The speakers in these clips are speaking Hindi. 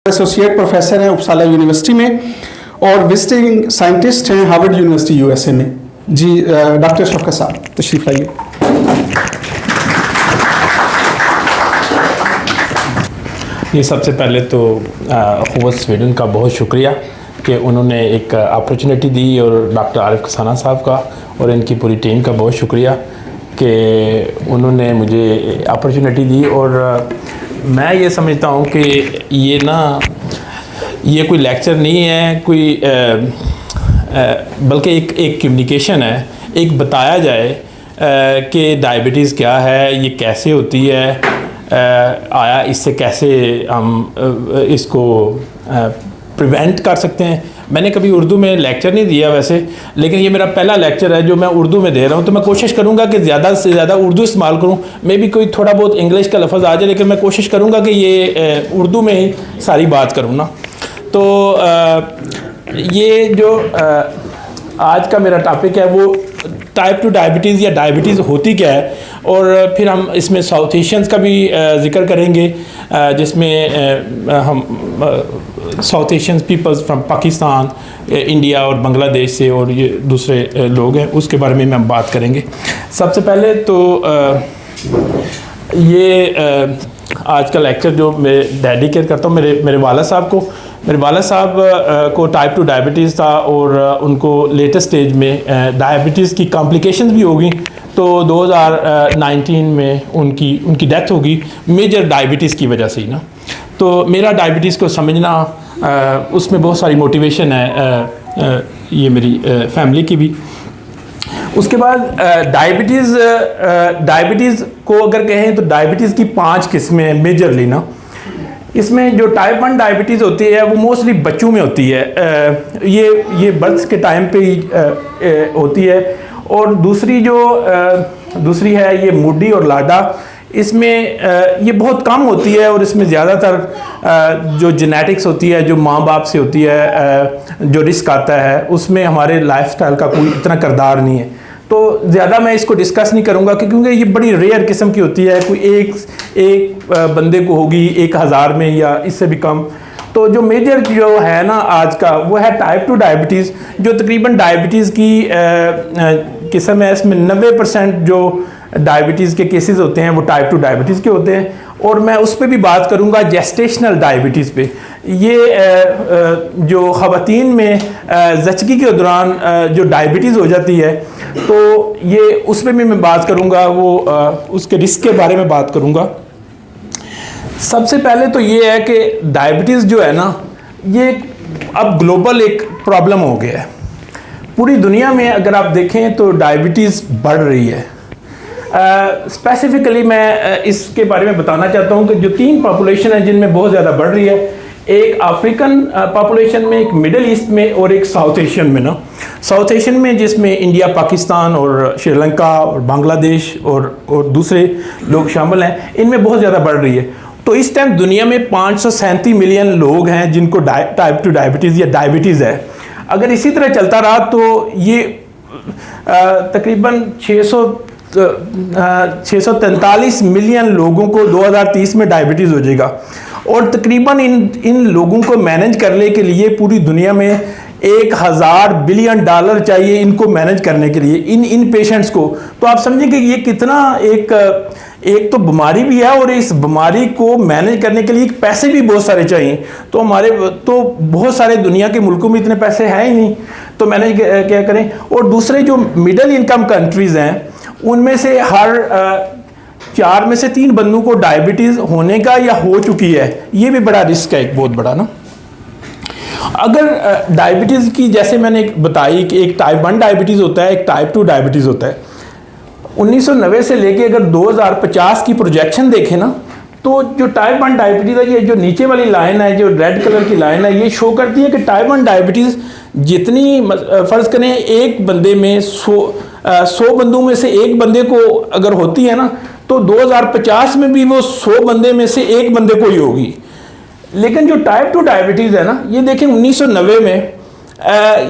एसोसिएट प्रोफेसर हैं उपसाला यूनिवर्सिटी में और विजिटिंग साइंटिस्ट हैं हार्वर्ड यूनिवर्सिटी यूएसए में। जी डॉक्टर शफकत साहब तशरीफ लाइए। ये सबसे पहले तो हुकूमत स्वीडन का बहुत शुक्रिया कि उन्होंने एक अपॉर्चुनिटी दी, और डॉक्टर आरिफ कसाना साहब का और इनकी पूरी टीम का बहुत शुक्रिया कि उन्होंने मुझे अपॉर्चुनिटी दी। और मैं ये समझता हूँ कि ये कोई लेक्चर नहीं है, कोई बल्कि एक कम्युनिकेशन है, एक बताया जाए कि डायबिटीज़ क्या है, ये कैसे होती है, आया इससे कैसे हम इसको प्रिवेंट कर सकते हैं। मैंने कभी उर्दू में लेक्चर नहीं दिया वैसे, लेकिन ये मेरा पहला लेक्चर है जो मैं उर्दू में दे रहा हूँ, तो मैं कोशिश करूँगा कि ज़्यादा से ज़्यादा उर्दू इस्तेमाल करूँ। मे भी कोई थोड़ा बहुत इंग्लिश का लफ्ज़ आ जाए, लेकिन मैं कोशिश करूँगा कि ये उर्दू में ही सारी बात करूँ ना। तो ये जो आज का मेरा टॉपिक है वो टाइप 2 डायबिटीज़ या डायबिटीज़ होती क्या है, और फिर हम इसमें साउथ एशियंस का भी ज़िक्र करेंगे, जिसमें हम south Asian peoples from Pakistan, India और बांग्लादेश से और ये दूसरे लोग हैं, उसके बारे में हम बात करेंगे। सबसे पहले तो ये आज का लेक्चर जो मैं डेडिकेट करता हूँ मेरे वाला साहब को। मेरे वाला साहब को टाइप 2 डायबिटीज़ था, और उनको लेटेस्ट स्टेज में डायबिटीज़ की कॉम्प्लिकेशंस भी होगी, तो 2019 में उनकी डेथ होगी मेजर डायबिटीज़ की वजह से ही ना। तो मेरा डायबिटीज़ को समझना, उसमें बहुत सारी मोटिवेशन है, ये मेरी फैमिली की भी। उसके बाद डायबिटीज़ को अगर कहें तो डायबिटीज़ की 5 किस्में हैं मेजरली ना। इसमें जो टाइप 1 डायबिटीज़ होती है वो मोस्टली बच्चों में होती है, ये बर्थ के टाइम पे ही होती है। और दूसरी है ये मूडी और लाडा, इसमें ये बहुत कम होती है, और इसमें ज़्यादातर जो जेनेटिक्स होती है, जो माँ बाप से होती है, जो रिस्क आता है, उसमें हमारे लाइफस्टाइल का कोई इतना किरदार नहीं है। तो ज़्यादा मैं इसको डिस्कस नहीं करूँगा क्योंकि ये बड़ी रेयर किस्म की होती है, कोई एक बंदे को होगी 1000 में या इससे भी कम। तो जो मेजर जो है ना आज का, वो है टाइप 2 डायबिटीज़, जो तकरीबन डायबिटीज़ की किस्म है। इसमें 90% जो डायबिटीज़ के केसेस होते हैं वो टाइप 2 डायबिटीज़ के होते हैं, और मैं उस पर भी बात करूंगा जेस्टेशनल डायबिटीज़ पे। ये जो ख़वातीन में ज़चगी के दौरान जो डायबिटीज़ हो जाती है, तो ये उस पर भी मैं बात करूंगा, वो उसके रिस्क के बारे में बात करूंगा। सबसे पहले तो ये है कि डायबिटीज़ जो है ना, ये अब ग्लोबल एक प्रॉब्लम हो गया है। पूरी दुनिया में अगर आप देखें तो डायबिटीज़ बढ़ रही है। स्पेसिफिकली मैं इसके बारे में बताना चाहता हूँ कि जो 3 पॉपुलेशन है जिनमें बहुत ज़्यादा बढ़ रही है, एक अफ्रीकन पॉपुलेशन में, एक मिडल ईस्ट में और एक साउथ एशियन में ना। साउथ एशियन में जिसमें इंडिया, पाकिस्तान और श्रीलंका और बांग्लादेश और दूसरे लोग शामिल हैं, इनमें बहुत ज़्यादा बढ़ रही है। तो इस टाइम दुनिया में 537 मिलियन लोग हैं जिनको टाइप 2 डायबिटीज़ या डायबिटीज़ है। अगर इसी तरह चलता रहा तो ये तकरीबन 643 मिलियन लोगों को 2030 में डायबिटीज़ हो जाएगा, और तकरीबन इन लोगों को मैनेज करने के लिए पूरी दुनिया में $1000 बिलियन चाहिए इनको मैनेज करने के लिए, इन पेशेंट्स को। तो आप समझें कि ये कितना एक तो बीमारी भी है, और इस बीमारी को मैनेज करने के लिए पैसे भी बहुत सारे चाहिए। तो बहुत सारे दुनिया के मुल्कों में इतने पैसे हैं ही नहीं, तो मैनेज क्या करें। और दूसरे जो मिडिल इनकम कंट्रीज़ हैं, उनमें से हर 4 में से 3 बंदों को डायबिटीज़ होने का या हो चुकी है। ये भी बड़ा रिस्क है, एक बहुत बड़ा ना। अगर डायबिटीज़ की, जैसे मैंने बताई कि एक टाइप 1 डायबिटीज़ होता है, एक टाइप 2 डायबिटीज़ होता है। 1990 से लेके अगर 2050 की प्रोजेक्शन देखें ना, तो जो टाइप 1 डायबिटीज़ है, ये जो नीचे वाली लाइन है, जो रेड कलर की लाइन है, ये शो करती है कि टाइप 1 डायबिटीज़ जितनी, फ़र्ज़ करें एक बंदे में 100 बंदों में से एक बंदे को अगर होती है ना, तो 2050 में भी वो 100 बंदे में से एक बंदे को ही होगी। लेकिन जो टाइप 2 डायबिटीज़ है ना, ये देखें 1990 में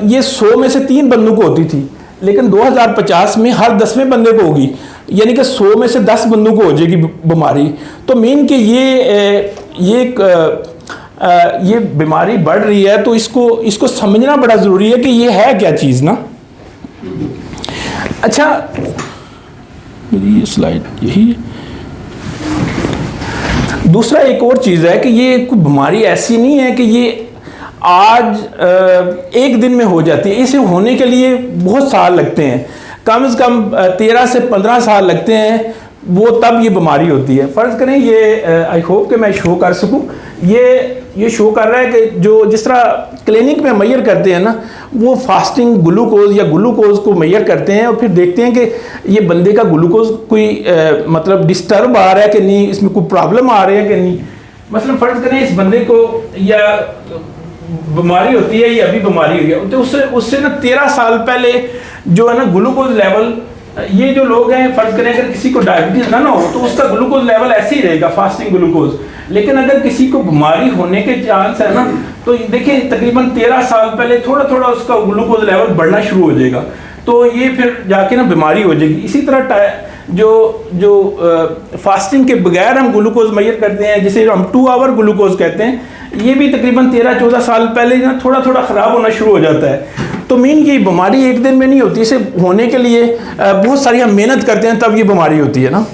ये 100 में से 3 बंदों को होती थी, लेकिन 2050 में हर 10वें बंदे को होगी, यानी कि 100 में से 10 बंदों को हो जाएगी बीमारी। तो मीन कि ये ये बीमारी बढ़ रही है तो इसको समझना बड़ा ज़रूरी है कि ये है क्या चीज़ ना। अच्छा, मेरी ये स्लाइड यही है। दूसरा एक और चीज़ है कि ये कोई बीमारी ऐसी नहीं है कि ये आज एक दिन में हो जाती है। इसे होने के लिए बहुत साल लगते हैं, कम से कम 13 से 15 साल लगते हैं, वो तब ये बीमारी होती है। फ़र्ज़ करें ये आई होप कि मैं शो कर सकूं, ये शो कर रहा है कि जो जिस तरह क्लिनिक में मेजर करते हैं ना, वो फास्टिंग ग्लूकोज या ग्लूकोज को मेजर करते हैं और फिर देखते हैं कि ये बंदे का ग्लूकोज कोई मतलब डिस्टर्ब आ रहा है कि नहीं, इसमें कोई प्रॉब्लम आ रही है कि नहीं। मसलन फ़र्ज़ करें इस बंदे को या बीमारी होती है या अभी बीमारी हुई है, तो उससे ना 13 साल पहले जो है ना ग्लूकोज लेवल, ये जो लोग हैं फ़र्ज़ करें अगर किसी को डायबिटीज़ ना हो तो उसका ग्लूकोज लेवल ऐसे ही रहेगा, फास्टिंग ग्लूकोज। लेकिन अगर किसी को बीमारी होने के चांस है ना, तो देखिए तकरीबन 13 साल पहले थोड़ा थोड़ा उसका ग्लूकोज लेवल बढ़ना शुरू हो जाएगा, तो ये फिर जाके ना बीमारी हो जाएगी। इसी तरह जो फास्टिंग के बगैर हम ग्लूकोज मेजर करते हैं, जिसे हम 2 आवर ग्लूकोज कहते हैं, ये भी तकरीबन 13-14 साल पहले ना थोड़ा थोड़ा ख़राब होना शुरू हो जाता है। तो मीन ये बीमारी एक दिन में नहीं होती, इसे होने के लिए बहुत सारी हम मेहनत करते हैं तब ये बीमारी होती है ना।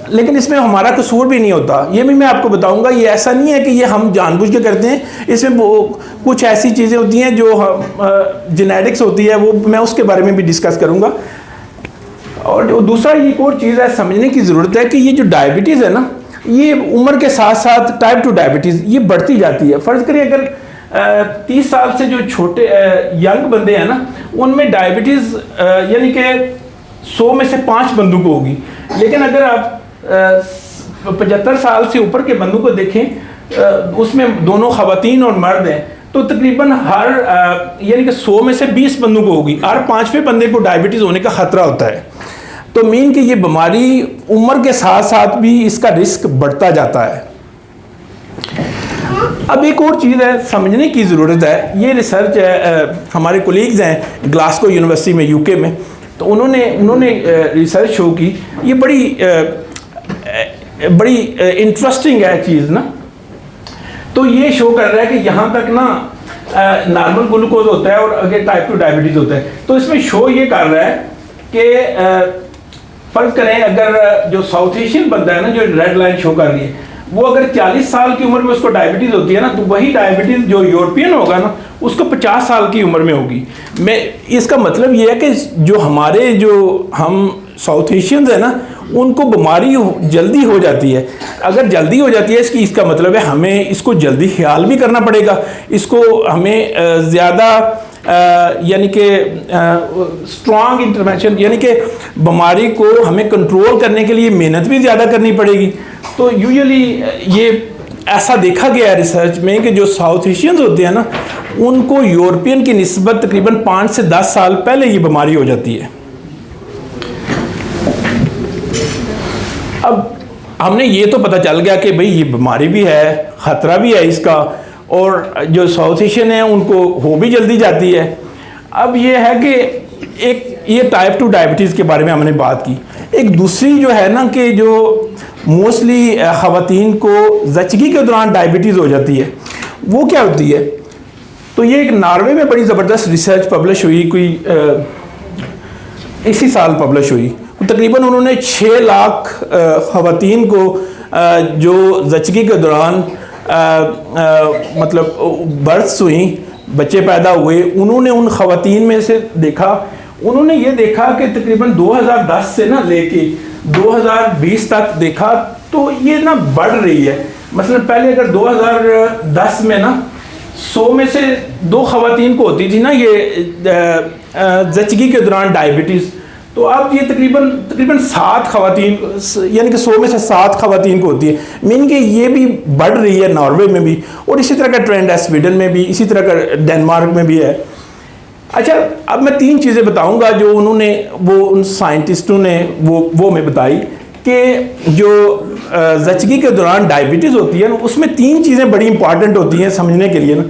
लेकिन इसमें हमारा कसूर भी नहीं होता, ये भी मैं आपको बताऊंगा। ये ऐसा नहीं है कि ये हम जानबूझ के करते हैं, इसमें कुछ ऐसी चीज़ें होती हैं जो जेनेटिक्स होती है, वो मैं उसके बारे में भी डिस्कस करूंगा। और जो दूसरा एक और चीज़ है समझने की ज़रूरत है कि ये जो डायबिटीज़ है ना, ये उम्र के साथ साथ टाइप 2 डायबिटीज़ ये बढ़ती जाती है। फ़र्ज़ करिए अगर 30 साल से जो छोटे यंग बंदे हैं ना, उनमें डायबिटीज़ यानी कि 100 में से 5 बंदों को होगी। लेकिन अगर आप 75 साल से ऊपर के बंदों को देखें, उसमें दोनों ख़वातीन और मर्द हैं, तो तकरीबन हर यानी कि 100 में से 20 बंदों को होगी, हर 5वें बंदे को डायबिटीज़ होने का ख़तरा होता है। तो मीन कि ये बीमारी उम्र के साथ साथ भी इसका रिस्क बढ़ता जाता है। अब एक और चीज़ है समझने की ज़रूरत है, ये रिसर्च है हमारे कोलीग्स हैं ग्लासगो यूनिवर्सिटी में यूके में, तो उन्होंने रिसर्च शो की, ये बड़ी इंटरेस्टिंग है चीज़ ना। तो ये शो कर रहा है कि यहाँ तक ना नॉर्मल ग्लूकोज होता है और अगर टाइप 2 डायबिटीज़ होता है, तो इसमें शो ये कर रहा है कि फ़र्ज़ करें अगर जो साउथ एशियन बंदा है ना, जो रेड लाइन शो कर रही है, वो अगर 40 साल की उम्र में उसको डायबिटीज़ होती है ना, तो वही डायबिटीज़ जो यूरोपियन होगा ना, उसको 50 साल की उम्र में होगी। इसका मतलब ये है कि जो हम साउथ एशियंस है ना, उनको बीमारी जल्दी हो जाती है। अगर जल्दी हो जाती है इसका मतलब है हमें इसको जल्दी ख्याल भी करना पड़ेगा, इसको हमें ज़्यादा यानी कि स्ट्रॉन्ग इंटरवेंशन, यानी कि बीमारी को हमें कंट्रोल करने के लिए मेहनत भी ज़्यादा करनी पड़ेगी। तो यूजुअली ये ऐसा देखा गया है रिसर्च में कि जो साउथ एशियंस होते हैं ना, उनको यूरोपियन की निस्बत तकरीबन 5 से 10 साल पहले ये बीमारी हो जाती है। अब हमने ये तो पता चल गया कि भाई ये बीमारी भी है, ख़तरा भी है इसका, और जो साउथ एशियन है उनको हो भी जल्दी जाती है। अब ये है कि एक ये टाइप 2 डायबिटीज़ के बारे में हमने बात की। एक दूसरी जो है ना कि जो मोस्टली ख़वातीन को ज़चगी के दौरान डायबिटीज़ हो जाती है, वो क्या होती है? तो ये एक नॉर्वे में बड़ी ज़बरदस्त रिसर्च पब्लिश हुई, कोई इसी साल पब्लिश हुई। तकरीबन उन्होंने 6 लाख ख़वातीन को जो ज़चगी के दौरान मतलब बर्थ्स हुई, बच्चे पैदा हुए, उन्होंने उन ख़वातीन में से देखा, उन्होंने ये देखा कि तकरीबन 2010 से ना लेके 2020 तक देखा तो ये ना बढ़ रही है। मतलब पहले अगर 2010 में ना 100 में से 2 ख़वातीन को होती थी ना ये ज़चगी के दौरान डायबिटीज़, तो अब ये तकरीबन 7 ख़वातीन, यानी कि 100 में से 7 ख़वातीन को होती है। मीन कि ये भी बढ़ रही है नॉर्वे में भी, और इसी तरह का ट्रेंड है स्वीडन में भी, इसी तरह का डेनमार्क में भी है। अच्छा, अब मैं 3 चीज़ें बताऊंगा जो उन साइंटिस्टों ने वो मैं बताई कि जो ज़चगी के दौरान डायबिटीज़ होती है ना, उसमें 3 चीज़ें बड़ी इंपॉर्टेंट होती हैं समझने के लिए ना।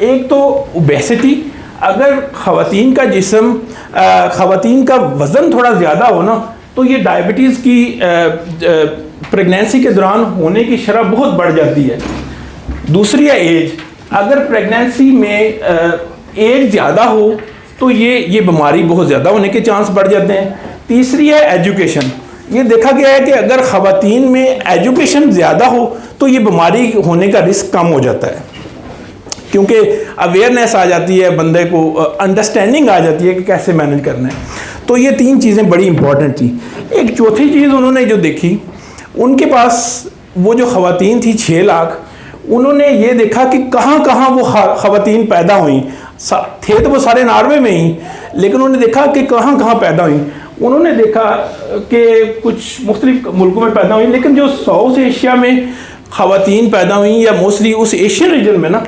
एक तो ओबेसिटी, अगर ख़वातीन का जिस्म, ख़वातीन का वज़न थोड़ा ज़्यादा हो ना, तो ये डायबिटीज़ की प्रेगनेंसी के दौरान होने की शरह बहुत बढ़ जाती है। दूसरी है एज, अगर प्रेगनेंसी में एज ज़्यादा हो तो ये बीमारी बहुत ज़्यादा होने के चांस बढ़ जाते हैं। तीसरी है एजुकेशन, ये देखा गया है कि अगर ख़वातीन में एजुकेशन ज़्यादा हो तो ये बीमारी होने का रिस्क कम हो जाता है, क्योंकि अवेयरनेस आ जाती है, बंदे को अंडरस्टैंडिंग आ जाती है कि कैसे मैनेज करना है। तो ये 3 चीज़ें बड़ी इंपॉर्टेंट थी। एक चौथी चीज़ उन्होंने जो देखी, उनके पास वो जो ख़वातीन थी 6 लाख, उन्होंने ये देखा कि कहाँ कहाँ वो ख़वातीन पैदा हुई। थे तो वो सारे नॉर्वे में ही, लेकिन उन्होंने देखा कि कहाँ कहाँ पैदा हुई। उन्होंने देखा कि कुछ मुख्तलिफ मुल्कों में पैदा हुई, लेकिन जो साउथ एशिया में ख़वातीन पैदा हुई या मोस्टली उस एशियन रीजन में ना,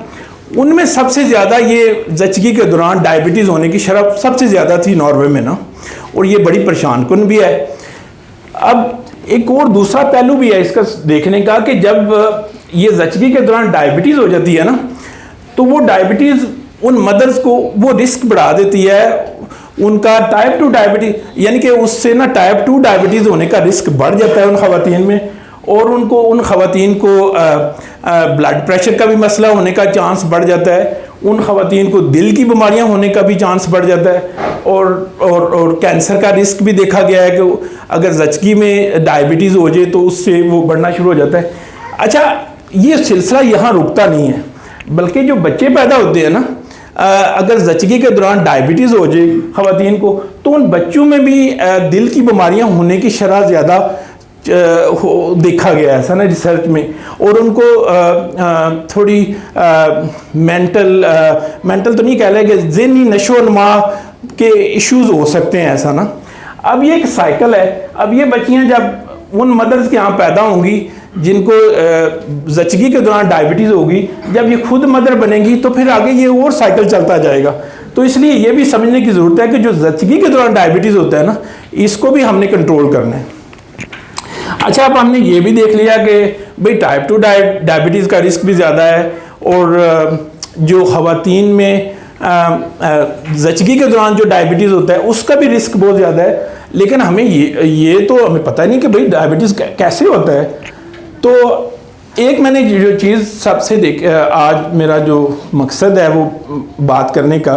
उनमें सबसे ज़्यादा ये ज़चगी के दौरान डायबिटीज़ होने की शरह सबसे ज़्यादा थी नॉर्वे में ना, और ये बड़ी परेशान कुन भी है। अब एक और दूसरा पहलू भी है इसका देखने का कि जब ये ज़चगी के दौरान डायबिटीज़ हो जाती है ना, तो वो डायबिटीज़ उन मदर्स को वो रिस्क बढ़ा देती है उनका टाइप 2 डायबिटीज़, यानी कि उससे ना टाइप 2 डायबिटीज़ होने का रिस्क बढ़ जाता है उन ख़वातीन में, और उन ख़वातीन को ब्लड प्रेशर का भी मसला होने का चांस बढ़ जाता है, उन ख़वातीन को दिल की बीमारियां होने का भी चांस बढ़ जाता है, और कैंसर का रिस्क भी देखा गया है कि अगर ज़चगी में डायबिटीज़ हो जाए तो उससे वो बढ़ना शुरू हो जाता है। अच्छा, ये सिलसिला यहाँ रुकता नहीं है, बल्कि जो बच्चे पैदा होते हैं ना, अगर ज़चगी के दौरान डायबिटीज़ हो जाए ख़वातीन को, तो उन बच्चों में भी दिल की बीमारियां होने की शरह ज़्यादा देखा गया है ऐसा ना रिसर्च में, और उनको थोड़ी मेंटल तो नहीं कह लेंगे, ज़हनी नशोनुमा के इश्यूज़ हो सकते हैं ऐसा ना। अब ये एक साइकिल है। अब ये बच्चियां जब उन मदर्स के यहाँ पैदा होंगी जिनको ज़चगी के दौरान डायबिटीज़ होगी, जब ये खुद मदर बनेंगी तो फिर आगे ये और साइकिल चलता जाएगा। तो इसलिए ये भी समझने की ज़रूरत है कि जो ज़चगी के दौरान डायबिटीज़ होता है ना, इसको भी हमने कंट्रोल करना है। अच्छा, अब हमने ये भी देख लिया कि भाई टाइप 2 डायबिटीज़ का रिस्क भी ज़्यादा है, और जो ख़वातीन में ज़चगी के दौरान जो डायबिटीज़ होता है उसका भी रिस्क बहुत ज़्यादा है, लेकिन हमें ये तो हमें पता नहीं कि भाई डायबिटीज़ कैसे होता है। तो एक मैंने जो चीज़ सबसे आज मेरा जो मकसद है वो बात करने का,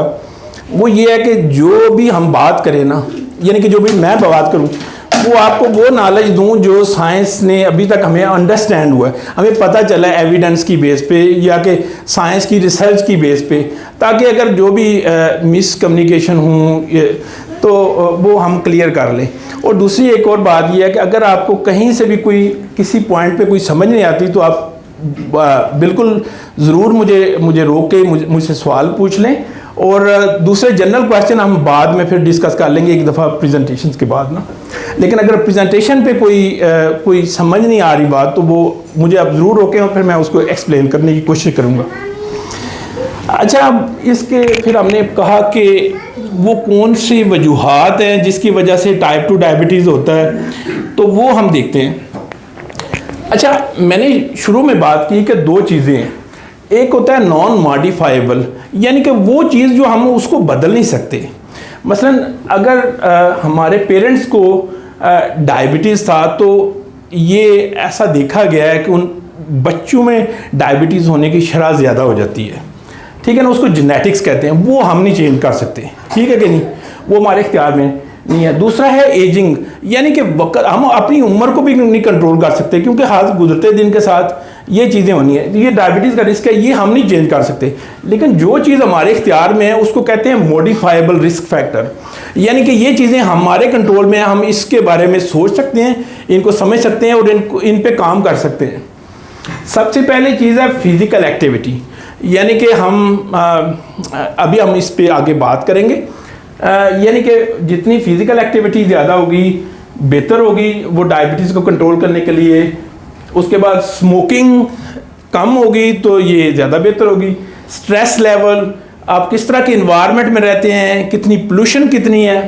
वो ये है कि जो भी हम बात करें ना, यानी कि जो भी मैं बात करूँ, वो आपको वो नॉलेज दूं जो साइंस ने अभी तक हमें अंडरस्टैंड हुआ है, हमें पता चला है एविडेंस की बेस पे या कि साइंस की रिसर्च की बेस पे, ताकि अगर जो भी मिसकम्युनिकेशन हो तो वो हम क्लियर कर लें। और दूसरी एक और बात यह है कि अगर आपको कहीं से भी कोई किसी पॉइंट पे कोई समझ नहीं आती तो आप बिल्कुल ज़रूर मुझे रोक के मुझसे सवाल पूछ लें, और दूसरे जनरल क्वेश्चन हम बाद में फिर डिस्कस कर लेंगे एक दफ़ा प्रेजेंटेशन के बाद ना। लेकिन अगर प्रेजेंटेशन पे कोई समझ नहीं आ रही बात तो वो मुझे आप ज़रूर रोकें और फिर मैं उसको एक्सप्लेन करने की कोशिश करूँगा। अच्छा, अब इसके फिर हमने कहा कि वो कौन सी वजूहात हैं जिसकी वजह से टाइप 2 डायबिटीज़ होता है, तो वो हम देखते हैं। अच्छा, मैंने शुरू में बात की कि 2 चीज़ें हैं। एक होता है नॉन मॉडिफाइबल, यानी कि वो चीज़ जो हम उसको बदल नहीं सकते। मसलन अगर हमारे पेरेंट्स को डायबिटीज़ था तो ये ऐसा देखा गया है कि उन बच्चों में डायबिटीज़ होने की शरह ज़्यादा हो जाती है, ठीक है ना, उसको जेनेटिक्स कहते हैं, वो हम नहीं चेंज कर सकते, ठीक है कि नहीं, वो हमारे इख्तियार में नहीं है। दूसरा है एजिंग, यानी कि वक्त हम अपनी उम्र को भी नहीं कंट्रोल कर सकते, क्योंकि हाथ गुजरते दिन के साथ ये चीज़ें होनी है, ये डायबिटीज़ का रिस्क है, ये हम नहीं चेंज कर सकते। लेकिन जो चीज़ हमारे इख्तियार में है उसको कहते हैं मॉडिफाइबल रिस्क फैक्टर, यानी कि ये चीज़ें हमारे कंट्रोल में है, हम इसके बारे में सोच सकते हैं, इनको समझ सकते हैं और इन पे काम कर सकते हैं। सबसे पहले चीज़ है फिज़िकल एक्टिविटी, यानी कि अभी हम इस पे आगे बात करेंगे। यानी कि जितनी फिज़िकल एक्टिविटी ज़्यादा होगी बेहतर होगी वो डायबिटीज़ को कंट्रोल करने के लिए। उसके बाद स्मोकिंग कम होगी तो ये ज़्यादा बेहतर होगी। स्ट्रेस लेवल, आप किस तरह के इन्वायरमेंट में रहते हैं, कितनी पोल्यूशन कितनी है,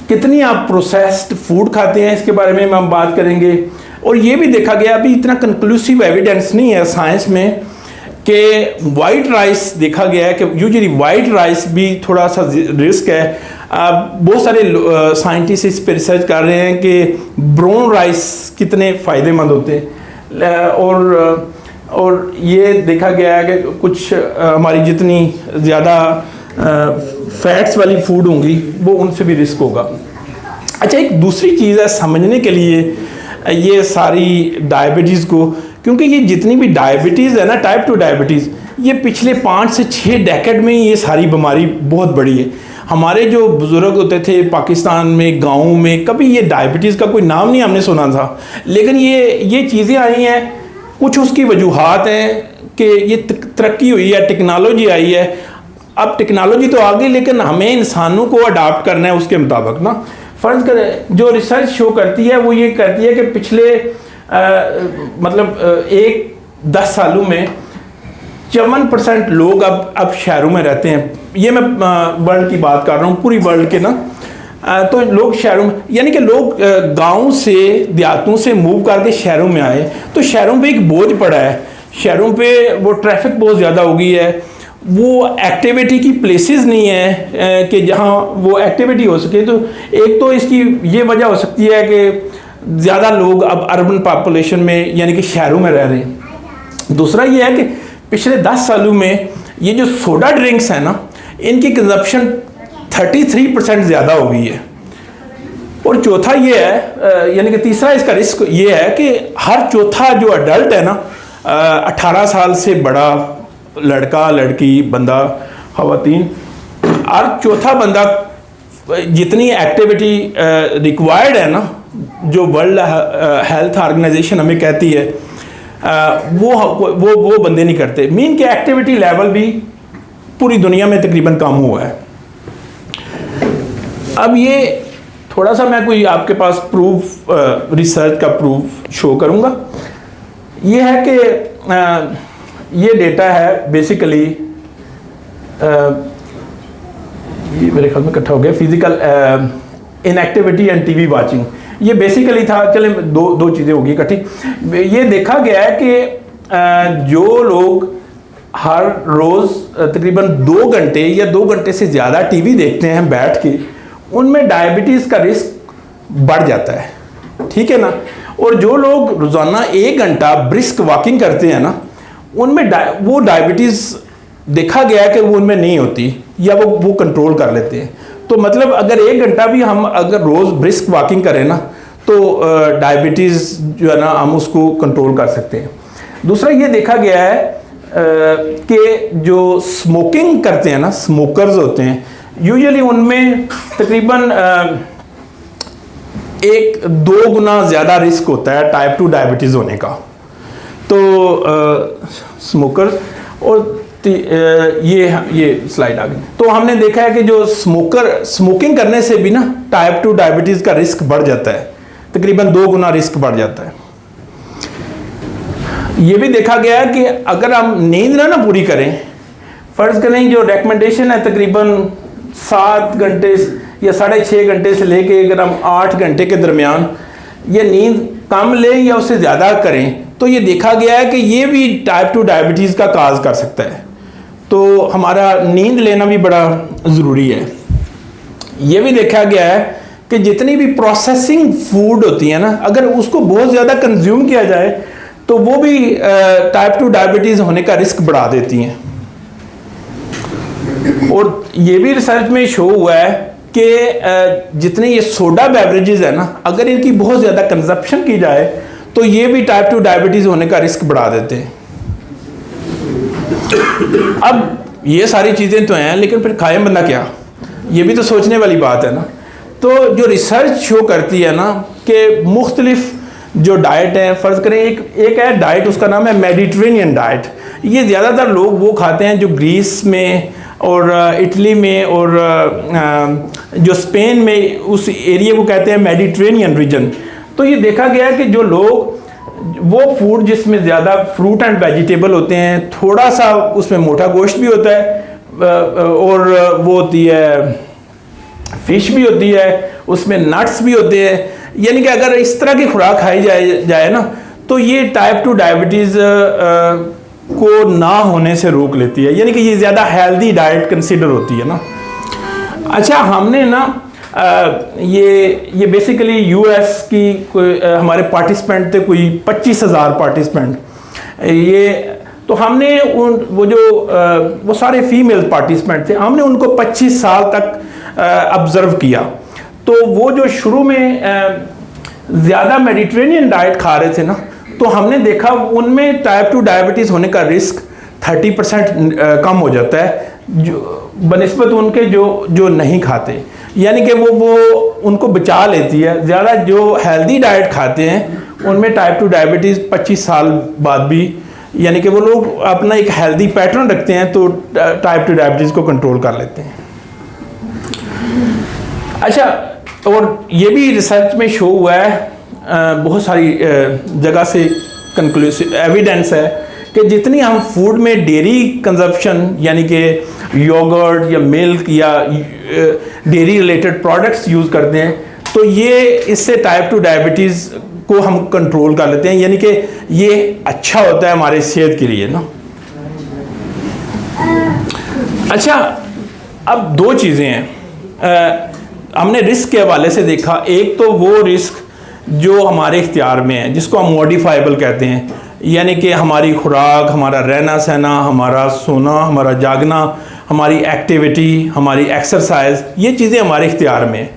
कितनी आप प्रोसेस्ड फूड खाते हैं, इसके बारे में हम बात करेंगे। और ये भी देखा गया, अभी इतना कंक्लूसिव एविडेंस नहीं है साइंस में, कि वाइट राइस देखा गया है कि यूजुअली वाइट राइस भी थोड़ा सा रिस्क है। बहुत सारे साइंटिस्ट इस पर रिसर्च कर रहे हैं कि ब्राउन राइस कितने फ़ायदेमंद होते हैं, और ये देखा गया है कि कुछ हमारी जितनी ज़्यादा फैट्स वाली फूड होंगी वो उनसे भी रिस्क होगा। अच्छा, एक दूसरी चीज़ है समझने के लिए ये सारी डायबिटीज़ को, क्योंकि ये जितनी भी डायबिटीज़ है ना, टाइप 2 डायबिटीज़, ये पिछले 5 से 6 डेकेड में ये सारी बीमारी बहुत बड़ी है। हमारे जो बुज़ुर्ग होते थे पाकिस्तान में, गाँव में, कभी ये डायबिटीज़ का कोई नाम नहीं हमने सुना था, लेकिन ये चीज़ें आई हैं। कुछ उसकी वजूहात हैं कि ये तरक्की हुई है, टेक्नोलॉजी आई है। अब टेक्नोलॉजी तो आ गई, लेकिन हमें इंसानों को अडाप्ट करना है उसके मुताबिक ना। फ़र्ज़ करें जो रिसर्च शो करती है वो ये करती है कि पिछले एक 10 सालों में 54% लोग अब शहरों में रहते हैं। ये मैं वर्ल्ड की बात कर रहा हूँ, पूरी वर्ल्ड के ना। तो लोग शहरों में, यानी कि लोग गाँव से, देहातों से मूव करके शहरों में आए, तो शहरों पे एक बोझ पड़ा है। शहरों पे वो ट्रैफिक बहुत ज़्यादा हो गई है, वो एक्टिविटी की प्लेसेस नहीं है कि जहाँ वो एक्टिविटी हो सके। तो एक तो इसकी ये वजह हो सकती है कि ज़्यादा लोग अब अर्बन पॉपुलेशन में, यानी कि शहरों में रह रहे हैं। दूसरा ये है कि पिछले 10 सालों में ये जो सोडा ड्रिंक्स हैं ना, इनकी कंजप्शन 33% ज़्यादा हो गई है। और चौथा ये है, यानी कि तीसरा इसका रिस्क ये है कि हर चौथा जो अडल्ट है ना, 18 साल से बड़ा लड़का, लड़की, बंदा, खवातीन, हर चौथा बंदा जितनी एक्टिविटी रिक्वायर्ड है ना, जो वर्ल्ड हेल्थ ऑर्गेनाइजेशन हमें कहती है, वो बंदे नहीं करते। मीन के एक्टिविटी लेवल भी पूरी दुनिया में तकरीबन कम हुआ है। अब ये थोड़ा सा मैं कोई आपके पास प्रूफ, रिसर्च का प्रूफ शो करूँगा। ये है कि ये डेटा है बेसिकली, ये मेरे ख्याल में इकट्ठा हो गया, physical inactivity and TV watching. ये बेसिकली था, चले दो चीज़ें होगी इकट्ठी। ये देखा गया है कि जो लोग हर रोज़ तकरीबन 2 घंटे या 2 घंटे से ज़्यादा टीवी देखते हैं बैठ के, उनमें डायबिटीज़ का रिस्क बढ़ जाता है, ठीक है ना। और जो लोग रोज़ाना 1 घंटा ब्रिस्क वॉकिंग करते हैं ना, उनमें वो डायबिटीज़ देखा गया है कि वो उनमें नहीं होती, या वो कंट्रोल कर लेते हैं। तो मतलब अगर 1 घंटा भी हम अगर रोज़ ब्रिस्क वॉकिंग करें ना, तो डायबिटीज़ जो है ना, हम उसको कंट्रोल कर सकते हैं। दूसरा ये देखा गया है कि जो स्मोकिंग करते हैं ना, स्मोकर्स होते हैं, यूजुअली उनमें तकरीबन 1-2 गुना ज़्यादा रिस्क होता है टाइप 2 डायबिटीज़ होने का। तो स्मोकर्स, और ये स्लाइड आ गई। तो हमने देखा है कि जो स्मोकिंग करने से भी ना टाइप 2 डायबिटीज़ का रिस्क बढ़ जाता है, तकरीबन 2 गुना रिस्क बढ़ जाता है। ये भी देखा गया है कि अगर हम नींद ना पूरी करें, फ़र्ज़ करें जो रिकमेंडेशन है तकरीबन 7 घंटे या 6.5 घंटे से लेके अगर हम 8 घंटे के दरमियान ये नींद कम लें या उससे ज़्यादा करें, तो ये देखा गया है कि ये भी टाइप 2 डायबिटीज़ का काज कर सकता है। तो हमारा नींद लेना भी बड़ा ज़रूरी है। ये भी देखा गया है कि जितनी भी प्रोसेसिंग फूड होती है ना, अगर उसको बहुत ज़्यादा कंज्यूम किया जाए तो वो भी टाइप 2 डायबिटीज़ होने का रिस्क बढ़ा देती हैं। और ये भी रिसर्च में शो हुआ है कि जितने ये सोडा बेवरेजेस है ना, अगर इनकी बहुत ज़्यादा कंजप्शन की जाए तो ये भी टाइप 2 डायबिटीज़ होने का रिस्क बढ़ा देते हैं। अब ये सारी चीज़ें तो हैं, लेकिन फिर खाए बंदा क्या, ये भी तो सोचने वाली बात है ना। तो जो रिसर्च शो करती है ना कि मुख्तलिफ जो डाइट है, फ़र्ज़ करें एक है डाइट, उसका नाम है मेडिटेरेनियन डाइट। ये ज़्यादातर लोग वो खाते हैं जो ग्रीस में और इटली में और जो स्पेन में, उस एरिया को कहते हैं मेडिटेरेनियन रीजन। तो ये देखा गया है कि जो लोग वो फूड जिसमें ज़्यादा फ्रूट एंड वेजिटेबल होते हैं, थोड़ा सा उसमें मोटा गोश्त भी होता है और वो होती है फिश भी होती है, उसमें नट्स भी होते हैं, यानी कि अगर इस तरह की खुराक खाई जाए ना, तो ये टाइप 2 डायबिटीज़ को ना होने से रोक लेती है, यानी कि ये ज़्यादा हेल्दी डाइट कंसिडर होती है ना। अच्छा, हमने ना ये बेसिकली यूएस की कोई हमारे पार्टिसिपेंट थे, कोई 25,000 पार्टिसिपेंट। ये तो हमने वो सारे फीमेल पार्टिसिपेंट थे, हमने उनको 25 साल तक ऑब्ज़र्व किया। तो वो जो शुरू में ज़्यादा मेडिटेरेनियन डाइट खा रहे थे ना, तो हमने देखा उनमें टाइप 2 डायबिटीज़ होने का रिस्क 30% कम हो जाता है जो बनिस्बत उनके जो नहीं खाते, यानी कि वो उनको बचा लेती है। ज़्यादा जो हेल्दी डाइट खाते हैं उनमें टाइप 2 डायबिटीज़ 25 साल बाद भी, यानी कि वो लोग अपना एक हेल्दी पैटर्न रखते हैं तो टाइप 2 डायबिटीज़ को कंट्रोल कर लेते हैं। अच्छा, और ये भी रिसर्च में शो हुआ है, बहुत सारी जगह से कंक्लूसिव एविडेंस है कि जितनी हम फूड में डेयरी कंजप्शन यानी कि योगर्ट या मिल्क या डेयरी रिलेटेड प्रोडक्ट्स यूज़ करते हैं, तो ये इससे टाइप 2 डायबिटीज़ को हम कंट्रोल कर लेते हैं, यानी कि ये अच्छा होता है हमारे सेहत के लिए ना। अच्छा, अब दो चीज़ें हैं, हमने रिस्क के हवाले से देखा। एक तो वो रिस्क जो हमारे इख्तियार में है, जिसको हम मॉडिफाइबल कहते हैं, यानी कि हमारी खुराक, हमारा रहना सहना, हमारा सोना, हमारा जागना, हमारी एक्टिविटी, हमारी एक्सरसाइज, ये चीज़ें हमारे इख्तियार में हैं।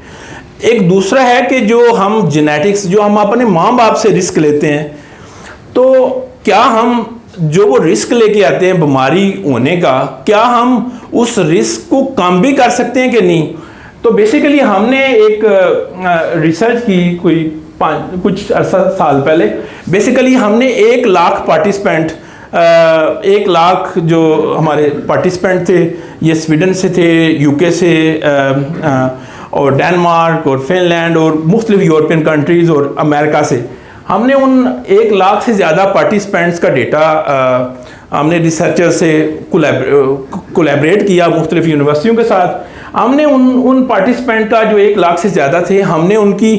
एक दूसरा है कि जो हम जेनेटिक्स, जो हम अपने माँ बाप से रिस्क लेते हैं, तो क्या हम जो वो रिस्क लेके आते हैं बीमारी होने का, क्या हम उस रिस्क को कम भी कर सकते हैं कि नहीं। तो बेसिकली हमने एक रिसर्च की कोई कुछ साल पहले। बेसिकली हमने 1 लाख पार्टिसिपेंट, 1 लाख जो हमारे पार्टिसिपेंट थे, ये स्वीडन से थे, यूके से और डेनमार्क और फिनलैंड और मुख्तलिफ यूरोपियन कंट्रीज़ और अमेरिका से। हमने उन 1 लाख से ज़्यादा पार्टिसिपेंट्स का डेटा हमने रिसर्चर से कोलैबोरेट किया मुख्तलिफ यूनिवर्सिटियों के साथ। हमने उन पार्टिसिपेंट का जो 1 लाख से ज़्यादा थे, हमने उनके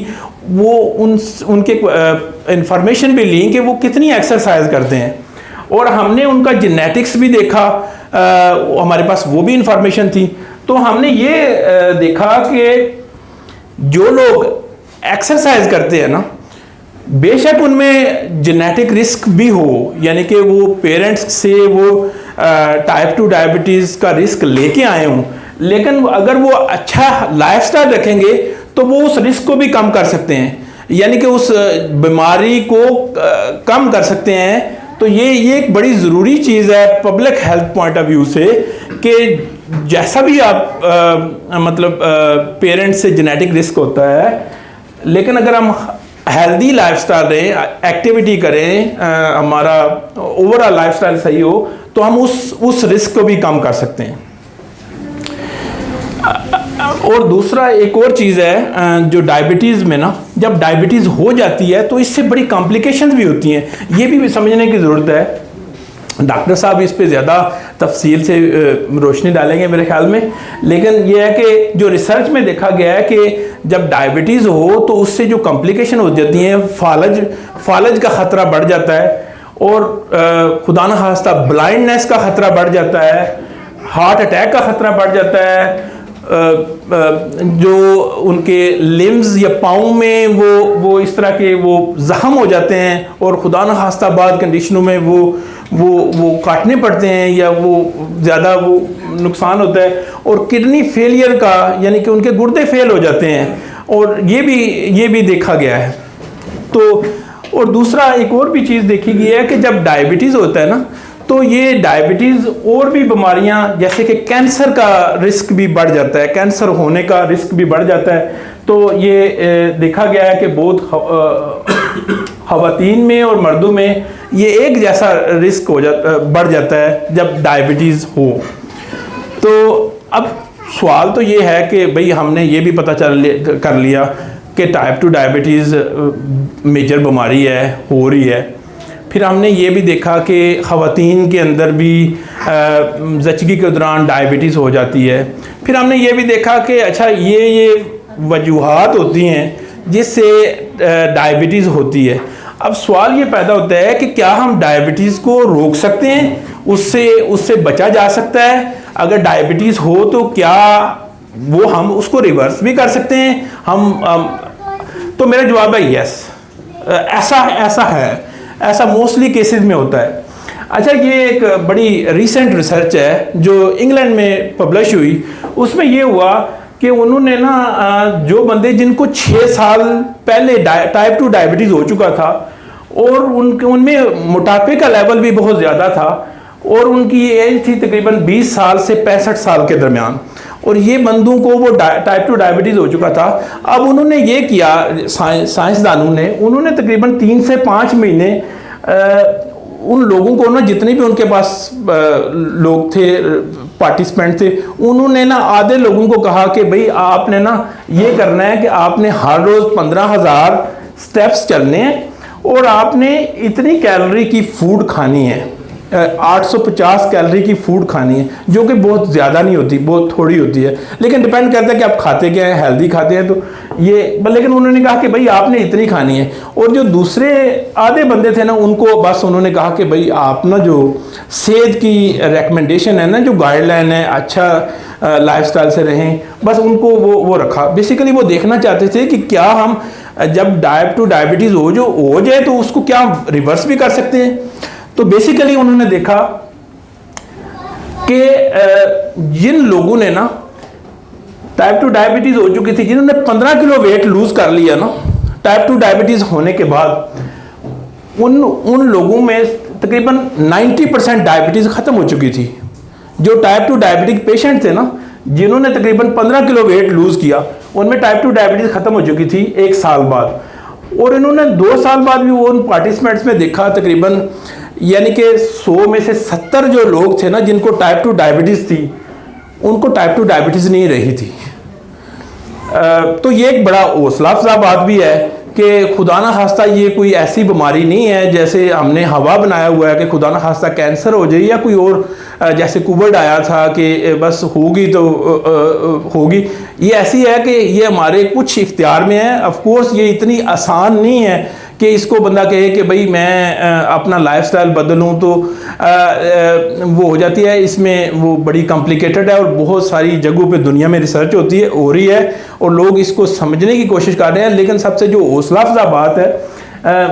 इंफॉर्मेशन भी ली कि वो कितनी एक्सरसाइज करते हैं, और हमने उनका जेनेटिक्स भी देखा, हमारे पास वो भी इंफॉर्मेशन थी। तो हमने ये देखा कि जो लोग एक्सरसाइज करते हैं ना, बेशक उनमें जेनेटिक रिस्क भी हो, यानी कि वो पेरेंट्स से वो टाइप 2 डायबिटीज़ का रिस्क लेके आए हों, लेकिन अगर वो अच्छा लाइफस्टाइल रखेंगे तो वो उस रिस्क को भी कम कर सकते हैं, यानी कि उस बीमारी को कम कर सकते हैं। तो ये एक बड़ी ज़रूरी चीज़ है public health point of view से, कि जैसा भी आप मतलब पेरेंट्स से जेनेटिक रिस्क होता है, लेकिन अगर हम हेल्दी लाइफस्टाइल रहें, एक्टिविटी करें, हमारा ओवरऑल लाइफस्टाइल सही हो, तो हम उस रिस्क को भी कम कर सकते हैं। और दूसरा एक और चीज़ है जो डायबिटीज़ में ना, जब डायबिटीज़ हो जाती है तो इससे बड़ी कॉम्प्लिकेशंस भी होती हैं, ये भी समझने की ज़रूरत है। डॉक्टर साहब इस पे ज़्यादा तफसील से रोशनी डालेंगे मेरे ख्याल में, लेकिन ये है कि जो रिसर्च में देखा गया है कि जब डायबिटीज़ हो तो उससे जो कॉम्प्लिकेशन हो जाती हैं, फालज का ख़तरा बढ़ जाता है, और खुदा न खास्ता ब्लाइंडनेस का ख़तरा बढ़ जाता है, हार्ट अटैक का ख़तरा बढ़ जाता है, जो उनके लिम्स या पाँव में वो इस तरह के वो ज़ख्म हो जाते हैं, और खुदा न खास्ता बाद कंडीशनों में वो काटने पड़ते हैं, या वो ज़्यादा वो नुकसान होता है, और किडनी फेलियर का, यानी कि उनके गुर्दे फेल हो जाते हैं, और ये भी देखा गया है। तो और दूसरा एक और भी चीज़ देखी गई है कि जब डायबिटीज़ होता है ना, तो ये डायबिटीज़ और भी बीमारियां जैसे कि कैंसर का रिस्क भी बढ़ जाता है, कैंसर होने का रिस्क भी बढ़ जाता है। तो ये देखा गया है कि बहुत ख़वातीन में और मर्दों में ये एक जैसा रिस्क बढ़ जाता है जब डायबिटीज़ हो। तो अब सवाल तो ये है कि भाई हमने ये भी पता कर लिया कि टाइप 2 डायबिटीज़ मेजर बीमारी है, हो रही है। फिर हमने ये भी देखा कि ख़वातीन के अंदर भी ज़चगी के दौरान डायबिटीज़ हो जाती है। फिर हमने ये भी देखा कि अच्छा ये वजूहात होती हैं जिससे डायबिटीज़ होती है। अब सवाल ये पैदा होता है कि क्या हम डायबिटीज़ को रोक सकते हैं, उससे बचा जा सकता है? अगर डायबिटीज़ हो तो क्या वो हम उसको रिवर्स भी कर सकते हैं तो मेरा जवाब है यस, ऐसा है, ऐसा मोस्टली केसेस में होता है। अच्छा, ये एक बड़ी रिसेंट रिसर्च है जो इंग्लैंड में पब्लिश हुई। उसमें ये हुआ कि उन्होंने ना जो बंदे जिनको 6 साल पहले टाइप 2 डायबिटीज़ हो चुका था और उनमें मोटापे का लेवल भी बहुत ज़्यादा था और उनकी एज थी तकरीबन 20 साल से 65 साल के दरमियान, और ये बंदों को वो टाइप 2 डायबिटीज़ हो चुका था। अब उन्होंने ये किया, साइंसदानों ने, उन्होंने तकरीबन 3 से 5 महीने उन लोगों को ना, जितने भी उनके पास लोग थे, पार्टिसिपेंट थे, उन्होंने ना आधे लोगों को कहा कि भाई आपने ना ये करना है कि आपने हर रोज़ 15,000 स्टेप्स चलने हैं और आपने इतनी कैलोरी की फूड खानी है, 850 कैलोरी की फूड खानी है, जो कि बहुत ज़्यादा नहीं होती, बहुत थोड़ी होती है, लेकिन डिपेंड करता है कि आप खाते क्या हैं, हेल्दी खाते हैं तो ये, लेकिन उन्होंने कहा कि भाई आपने इतनी खानी है। और जो दूसरे आधे बंदे थे ना, उनको बस उन्होंने कहा कि भाई आप ना जो सेहत की रिकमेंडेशन है ना, जो गाइडलाइन है, अच्छा लाइफस्टाइल से रहें, बस उनको वो रखा। बेसिकली वो देखना चाहते थे कि क्या हम जब टाइप 2 डायबिटीज़ हो जाए तो उसको क्या रिवर्स भी कर सकते हैं। तो बेसिकली उन्होंने देखा कि जिन लोगों ने ना टाइप 2 डायबिटीज़ हो चुकी थी, जिन्होंने 15 किलो वेट लूज़ कर लिया ना टाइप 2 डायबिटीज़ होने के बाद, उन लोगों में तकरीबन 90% डायबिटीज़ ख़त्म हो चुकी थी। जो टाइप 2 डायबिटिक पेशेंट थे ना, जिन्होंने तकरीबन 15 किलो वेट लूज़ किया, उनमें टाइप 2 डायबिटीज़ ख़त्म हो चुकी थी 1 साल बाद। और इन्होंने 2 साल बाद भी वो उन पार्टिसिपेंट्स में देखा, तकरीबन यानी कि 100 में से 70 जो लोग थे ना जिनको टाइप 2 डायबिटीज़ थी, उनको टाइप 2 डायबिटीज़ नहीं रही थी। तो ये एक बड़ा हौसला अफजा बात भी है कि खुदा ना खास्ता ये कोई ऐसी बीमारी नहीं है जैसे हमने हवा बनाया हुआ है कि खुदा ना खास्ता कैंसर हो जाए या कोई और, जैसे कोविड आया था कि बस होगी तो होगी। ये ऐसी है कि ये हमारे कुछ इख्तियार में है। ऑफ कोर्स ये इतनी आसान नहीं है कि इसको बंदा कहे कि भाई मैं अपना लाइफस्टाइल बदलूं तो वो हो जाती है। इसमें वो बड़ी कॉम्प्लिकेटेड है और बहुत सारी जगहों पे दुनिया में रिसर्च हो रही है और लोग इसको समझने की कोशिश कर रहे हैं। लेकिन सबसे जो हौसला अफजा बात है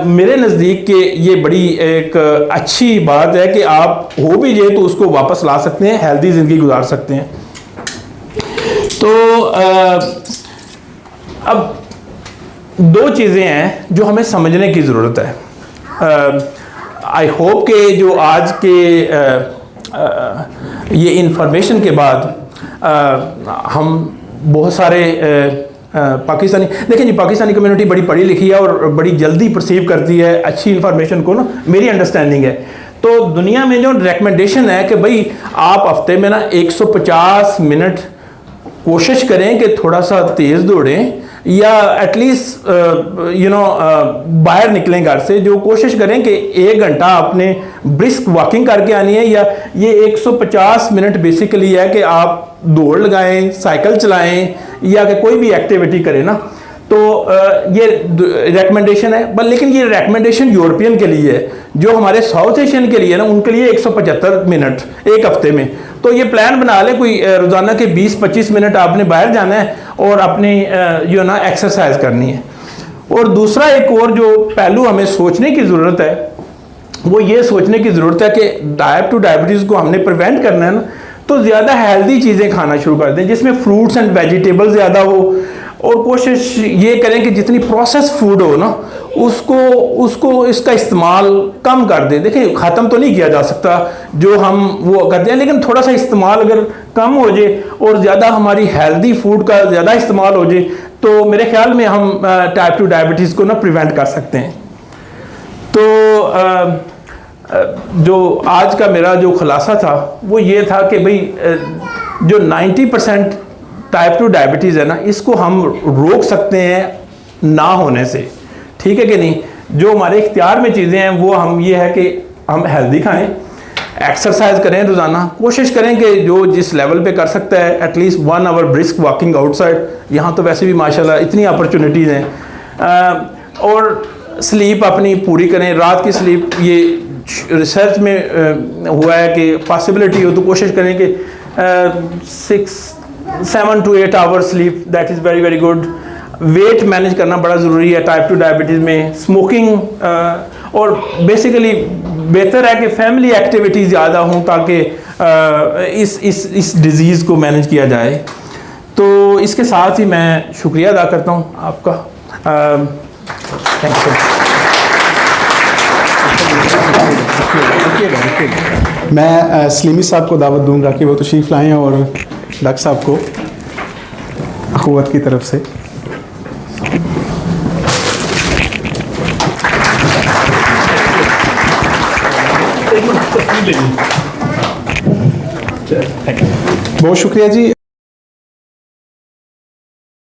मेरे नज़दीक कि ये बड़ी एक अच्छी बात है कि आप हो भी जाए तो उसको वापस ला सकते हैं, हेल्दी ज़िंदगी गुजार सकते हैं। तो अब 2 चीज़ें हैं जो हमें समझने की ज़रूरत है। आई होप कि जो आज के ये इंफॉर्मेशन के बाद हम बहुत सारे पाकिस्तानी, देखिए जी, पाकिस्तानी कम्युनिटी बड़ी पढ़ी लिखी है और बड़ी जल्दी परसीव करती है अच्छी इंफॉर्मेशन को ना, मेरी अंडरस्टैंडिंग है। तो दुनिया में जो रिकमेंडेशन है कि भाई आप हफ्ते में ना 150 मिनट कोशिश करें कि थोड़ा सा तेज़ दौड़ें या एटलीस्ट बाहर निकलें घर से, जो कोशिश करें कि 1 घंटा आपने ब्रिस्क वॉकिंग करके आनी है। या ये 150 मिनट बेसिकली है कि आप दौड़ लगाएं, साइकिल चलाएं या कि कोई भी एक्टिविटी करें ना। तो ये रेकमेंडेशन है, लेकिन ये रेकमेंडेशन यूरोपियन के लिए है। जो हमारे साउथ एशियन के लिए ना, उनके लिए 175 मिनट 1 हफ्ते में। तो ये प्लान बना ले, कोई रोज़ाना के 20-25 मिनट आपने बाहर जाना है और अपनी एक्सरसाइज करनी है। और दूसरा एक और जो पहलू हमें सोचने की ज़रूरत है, वो ये सोचने की ज़रूरत है कि टाइप 2 डायबिटीज़ को हमने प्रिवेंट करना है ना, तो ज़्यादा हेल्दी चीज़ें खाना शुरू कर दें जिसमें फ्रूट्स एंड वेजिटेबल ज़्यादा हो। और कोशिश ये करें कि जितनी प्रोसेस फूड हो ना, उसको इसका इस्तेमाल कम कर दें। देखिए, ख़त्म तो नहीं किया जा सकता जो हम वो करते हैं, लेकिन थोड़ा सा इस्तेमाल अगर कम हो जाए और ज़्यादा हमारी हेल्दी फूड का ज़्यादा इस्तेमाल हो जाए तो मेरे ख्याल में हम टाइप 2 डायबिटीज़ को ना प्रिवेंट कर सकते हैं। तो जो आज का मेरा जो खुलासा था वो ये था कि भाई जो 90% टाइप 2 डायबिटीज़ है ना, इसको हम रोक सकते हैं ना होने से। ठीक है कि नहीं? जो हमारे इख्तियार में चीज़ें हैं वो हम ये है कि हम हेल्दी खाएं, एक्सरसाइज करें रोज़ाना, कोशिश करें कि जो जिस लेवल पे कर सकता है at least 1 hour brisk walking outside. यहाँ तो वैसे भी माशाल्लाह इतनी अपॉर्चुनिटीज़ हैं। और स्लीप अपनी पूरी करें, रात की स्लीप, ये रिसर्च में हुआ है कि पॉसिबिलिटी हो तो कोशिश करें कि 7 to 8 hours sleep, that is very very good. Weight manage करना बड़ा ज़रूरी है टाइप 2 डायबिटीज़ में। स्मोकिंग और बेसिकली बेहतर है कि फैमिली एक्टिविटीज़ ज़्यादा हों ताकि इस डिज़ीज़ को मैनेज किया जाए। तो इसके साथ ही मैं शुक्रिया अदा करता हूँ आपका। Thank you. मैं सलीमी साहब को दावत दूंगा कि वो तशरीफ़ लाएँ और डॉक्टर साहब को अखुवत की तरफ से। बहुत शुक्रिया जी।